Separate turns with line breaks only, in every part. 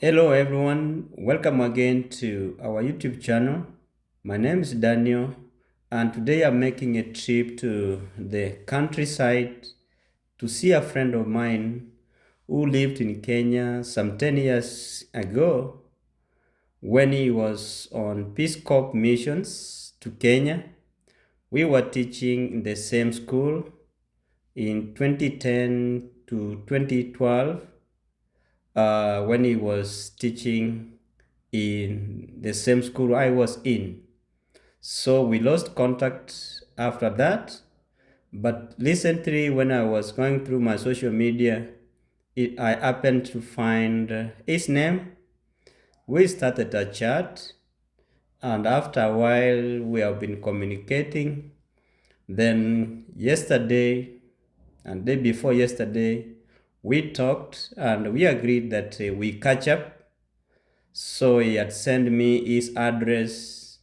Hello everyone, welcome again to our YouTube channel. My name is Daniel and today I'm making a trip to the countryside to see a friend of mine who lived in Kenya some 10 years ago when he was on Peace Corps missions to Kenya. We were teaching in the same school in 2010 to 2012 when he was teaching in the same school I was in. So we lost contact after that. But recently, when I was going through my social media, I happened to find his name. We started a chat, and after a while, we have been communicating. Then, yesterday and day before yesterday, we talked and we agreed that we catch up. So he had sent me his address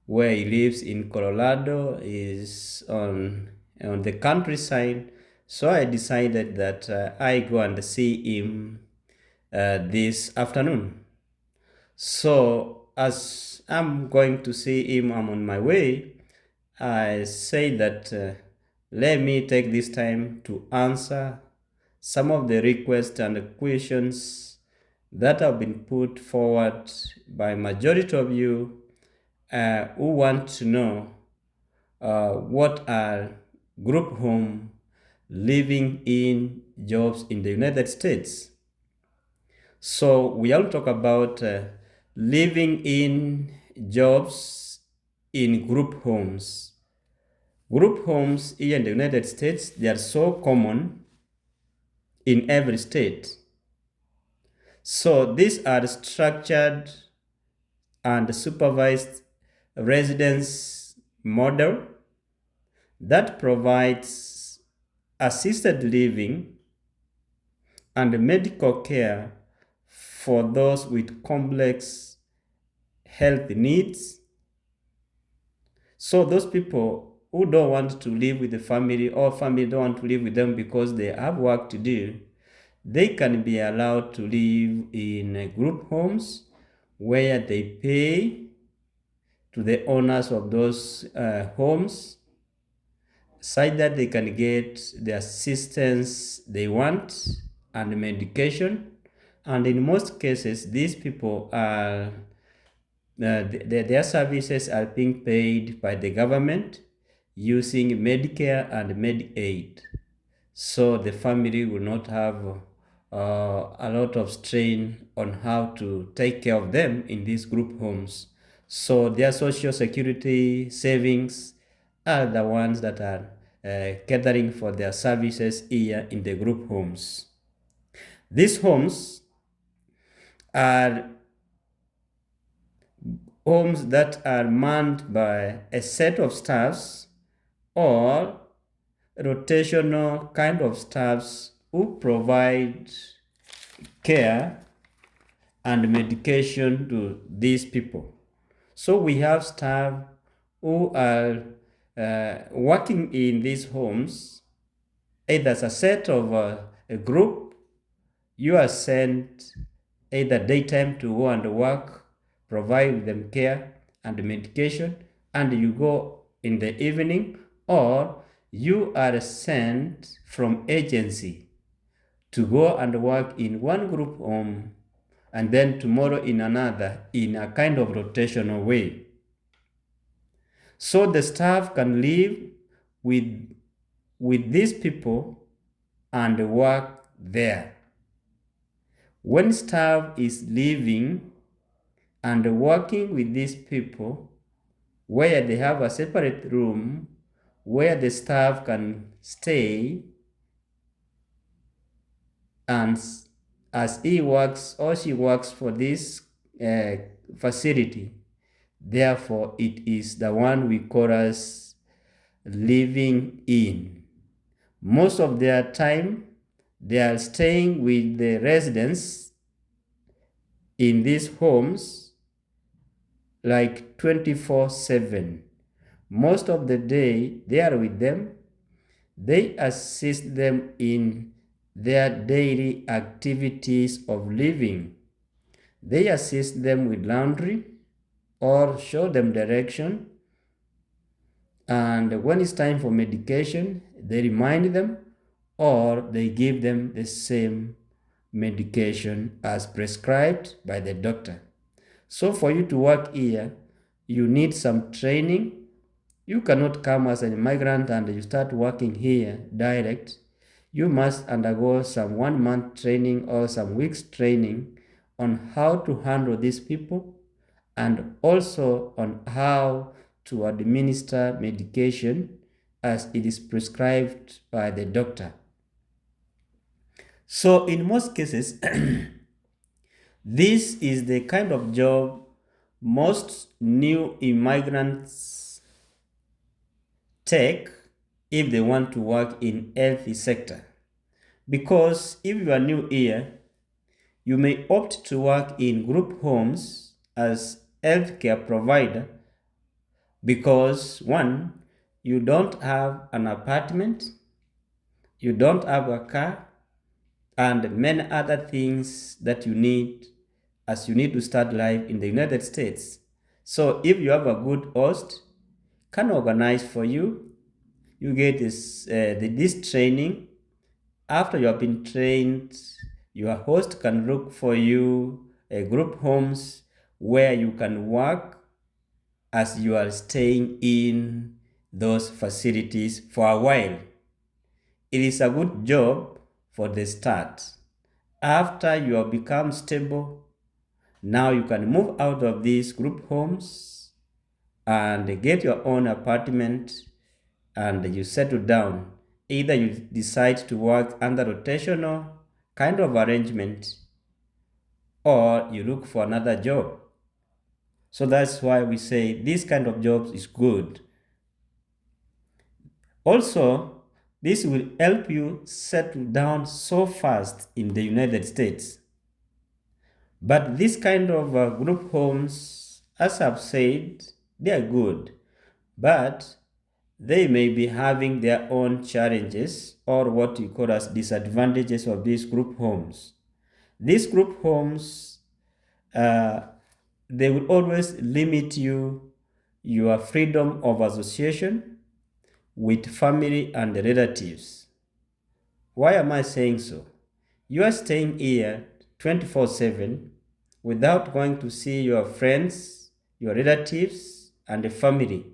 where he lives in Colorado, is on the countryside. So I decided that I go and see him this afternoon. So as I'm going to see him, I'm on my way. I say that let me take this time to answer some of the requests and questions that have been put forward by majority of you who want to know what are group home living in jobs in the United States. So we all talk about living in jobs in group homes. Group homes here in the United States, they are so common in every state. So these are structured and supervised residence model that provides assisted living and medical care for those with complex health needs. So those people who don't want to live with the family or family don't want to live with them because they have work to do, they can be allowed to live in group homes where they pay to the owners of those homes such that they can get the assistance they want and medication. And in most cases, these people are their services are being paid by the government using Medicare and Medicaid. So the family will not have a lot of strain on how to take care of them in these group homes. So their social security savings are the ones that are catering for their services here in the group homes. These homes are homes that are manned by a set of staffs or rotational kind of staffs who provide care and medication to these people. So we have staff who are working in these homes, either as a set of a group. You are sent either daytime to go and work, provide them care and medication, and you go in the evening, or you are sent from agency to go and work in one group home and then tomorrow in another in a kind of rotational way. So the staff can live with these people and work there. When staff is living and working with these people, where they have a separate room where the staff can stay, and as he works or she works for this facility, therefore it is the one we call as living in. Most of their time they are staying with the residents in these homes like 24/7. Most of the day they are with them. They assist them in their daily activities of living. They assist them with laundry or show them direction. And when it's time for medication, they remind them or they give them the same medication as prescribed by the doctor. So for you to work here, you need some training. You cannot come as an immigrant and you start working here direct. You must undergo some 1 month training or some weeks training on how to handle these people and also on how to administer medication as it is prescribed by the doctor. So in most cases, this is the kind of job most new immigrants take if they want to work in health sector. Because if you are new here, you may opt to work in group homes as healthcare provider because one, you don't have an apartment, you don't have a car, and many other things that you need as you need to start life in the United States. So if you have a good host, can organize for you, you get this training. After you have been trained, your host can look for you group homes where you can work as you are staying in those facilities for a while. It is a good job for the start. After you have become stable, now you can move out of these group homes and get your own apartment and you settle down. Either you decide to work under rotational kind of arrangement or you look for another job. So that's why we say this kind of jobs is good. Also, this will help you settle down so fast in the United States. But this kind of group homes, as I've said, they are good, but they may be having their own challenges or what you call as disadvantages of these group homes. These group homes, they will always limit your freedom of association with family and relatives. Why am I saying so? You are staying here 24/7 without going to see your friends, your relatives, and the family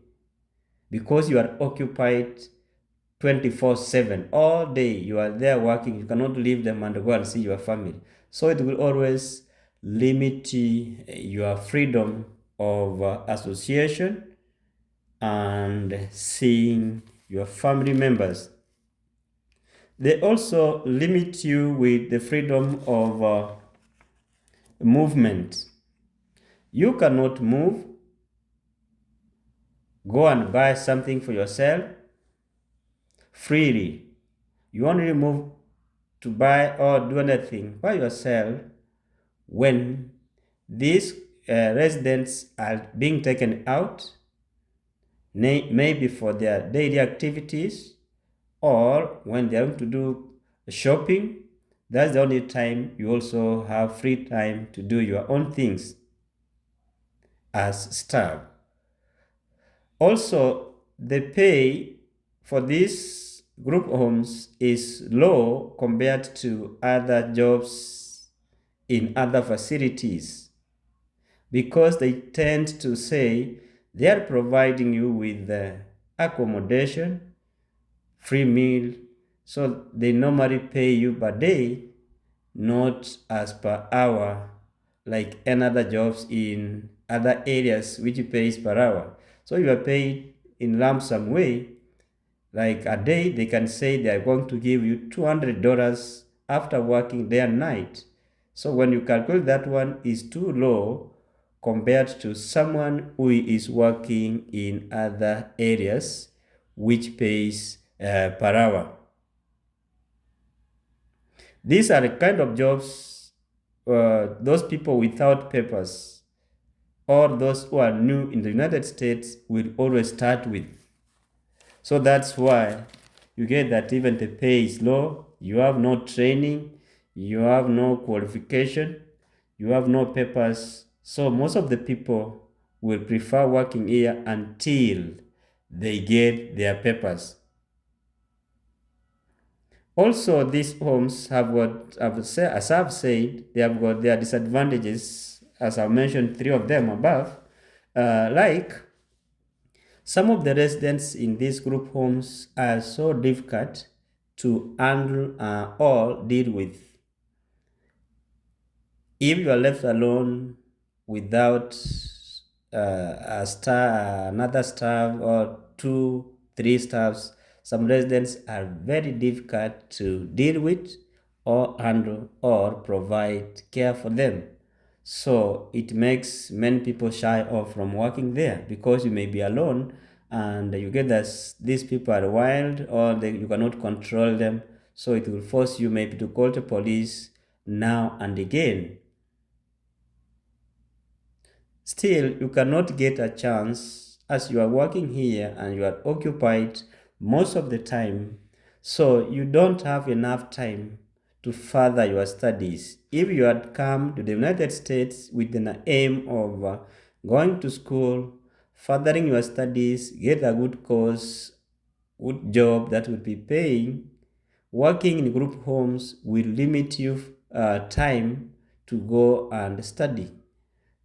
because you are occupied 24/7. All day you are there working. You cannot leave them and go and see your family. So it will always limit your freedom of association and seeing your family members. They also limit you with the freedom of movement. You cannot move, go and buy something for yourself freely. You only move to buy or do anything by yourself when these residents are being taken out, maybe for their daily activities or when they are going to do shopping. That's the only time you also have free time to do your own things as staff. Also, the pay for these group homes is low compared to other jobs in other facilities because they tend to say they are providing you with accommodation, free meal, so they normally pay you per day, not as per hour like another jobs in other areas which pays per hour. So you are paid in lump sum way. Like a day, they can say they are going to give you $200 after working day and night. So when you calculate that one is too low compared to someone who is working in other areas which pays per hour. These are the kind of jobs those people without papers or those who are new in the United States will always start with. So that's why you get that even the pay is low, you have no training, you have no qualification, you have no papers. So most of the people will prefer working here until they get their papers. Also, these homes have got, as I've said, they have got their disadvantages, as I mentioned, three of them above. Like some of the residents in these group homes are so difficult to handle or deal with. If you are left alone without another staff or two, three staffs, some residents are very difficult to deal with or handle or provide care for them. So it makes many people shy off from working there because you may be alone and you get that these people are wild or you cannot control them. So it will force you maybe to call the police now and again. Still, you cannot get a chance as you are working here and you are occupied most of the time, so you don't have enough time to further your studies. If you had come to the United States with an aim of going to school, furthering your studies, get a good course, good job that will be paying, working in group homes will limit you time to go and study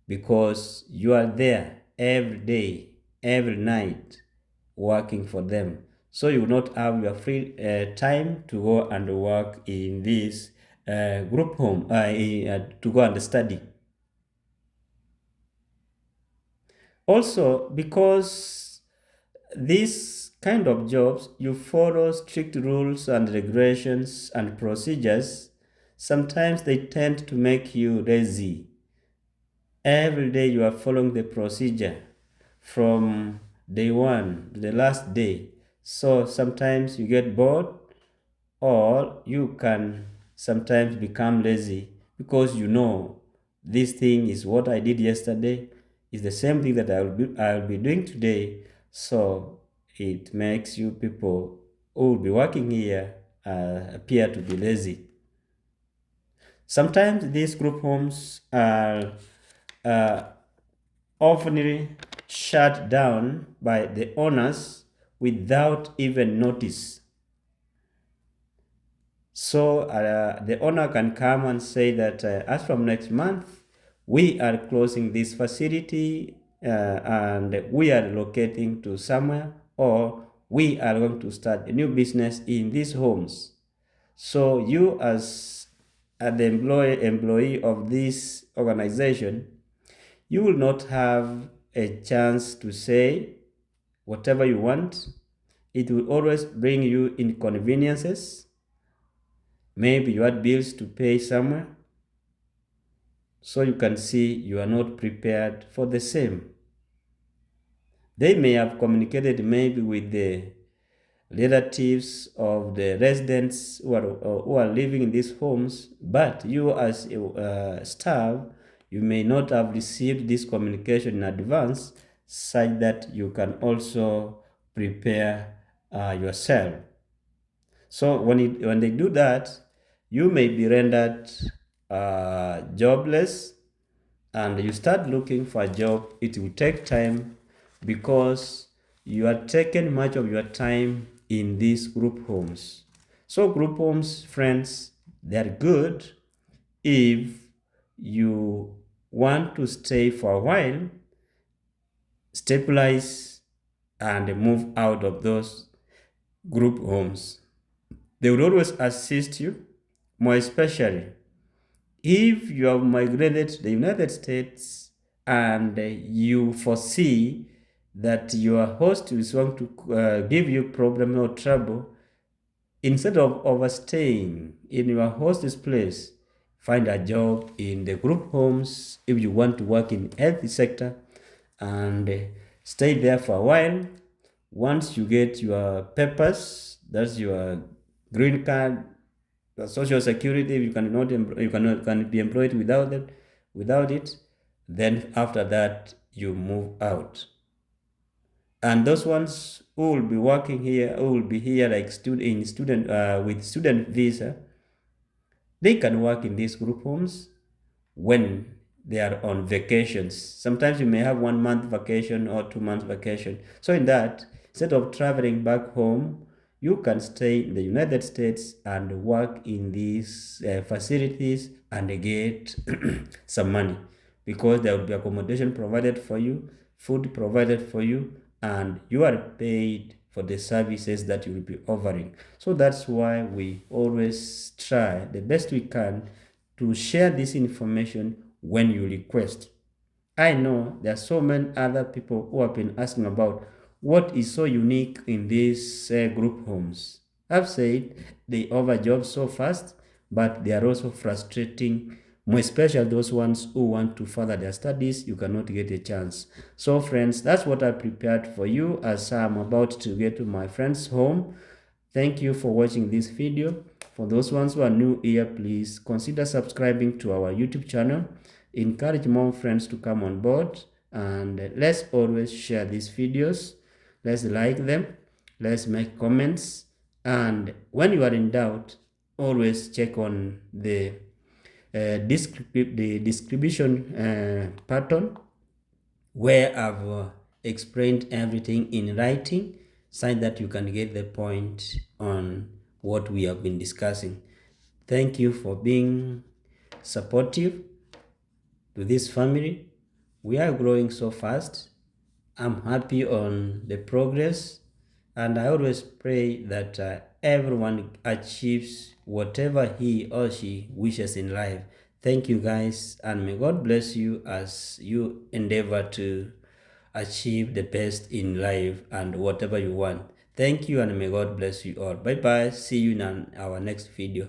because you are there every day, every night, working for them. So you will not have your free time to go and work in this group home, to go and study. Also, because these kind of jobs, you follow strict rules and regulations and procedures, sometimes they tend to make you lazy. Every day you are following the procedure from day one to the last day. So sometimes you get bored or you can sometimes become lazy because you know this thing is what I did yesterday, is the same thing that I'll be doing today. So it makes you people who will be working here appear to be lazy. Sometimes these group homes are uh, often shut down by the owners without even notice. So the owner can come and say that as from next month, we are closing this facility and we are relocating to somewhere, or we are going to start a new business in these homes. So you as the employee of this organization, you will not have a chance to say whatever you want. It will always bring you inconveniences. Maybe you had bills to pay somewhere. So you can see you are not prepared for the same. They may have communicated maybe with the relatives of the residents who are living in these homes, but you as a staff, you may not have received this communication in advance such that you can also prepare yourself. So when they do that, you may be rendered jobless and you start looking for a job. It will take time because you are taking much of your time in these group homes. So group homes, friends, they're good if you want to stay for a while, stabilize, and move out of those group homes. They will always assist you, more especially if you have migrated to the United States and you foresee that your host is going to give you problem or trouble. Instead of overstaying in your host's place, find a job in the group homes if you want to work in health sector and stay there for a while. Once you get your papers, that's your green card, the social security, you cannot can be employed without it. Then after that, you move out. And those ones who will be working here, who will be here like student with student visa, they can work in these group homes when they are on vacations. Sometimes you may have 1 month vacation or 2 month vacation. So in that, instead of traveling back home, you can stay in the United States and work in these facilities and get some money, because there will be accommodation provided for you, food provided for you, and you are paid for the services that you will be offering. So that's why we always try the best we can to share this information when you request. I know there are so many other people who have been asking about what is so unique in these group homes. I've said they offer jobs so fast, but they are also frustrating, more especially those ones who want to further their studies. You cannot get a chance. So friends, that's what I prepared for you as I'm about to get to my friend's home. Thank you for watching this video. For those ones who are new here, please consider subscribing to our YouTube channel. Encourage more friends to come on board, and let's always share these videos. Let's like them, let's make comments, and when you are in doubt, always check on the description pattern, where I've explained everything in writing, so that you can get the point on what we have been discussing. Thank you for being supportive to this family. We are growing so fast. I'm happy on the progress, and I always pray that everyone achieves whatever he or she wishes in life. Thank you guys, and may God bless you as you endeavor to achieve the best in life and whatever you want. Thank you, and may God bless you all. Bye bye. See you in our next video.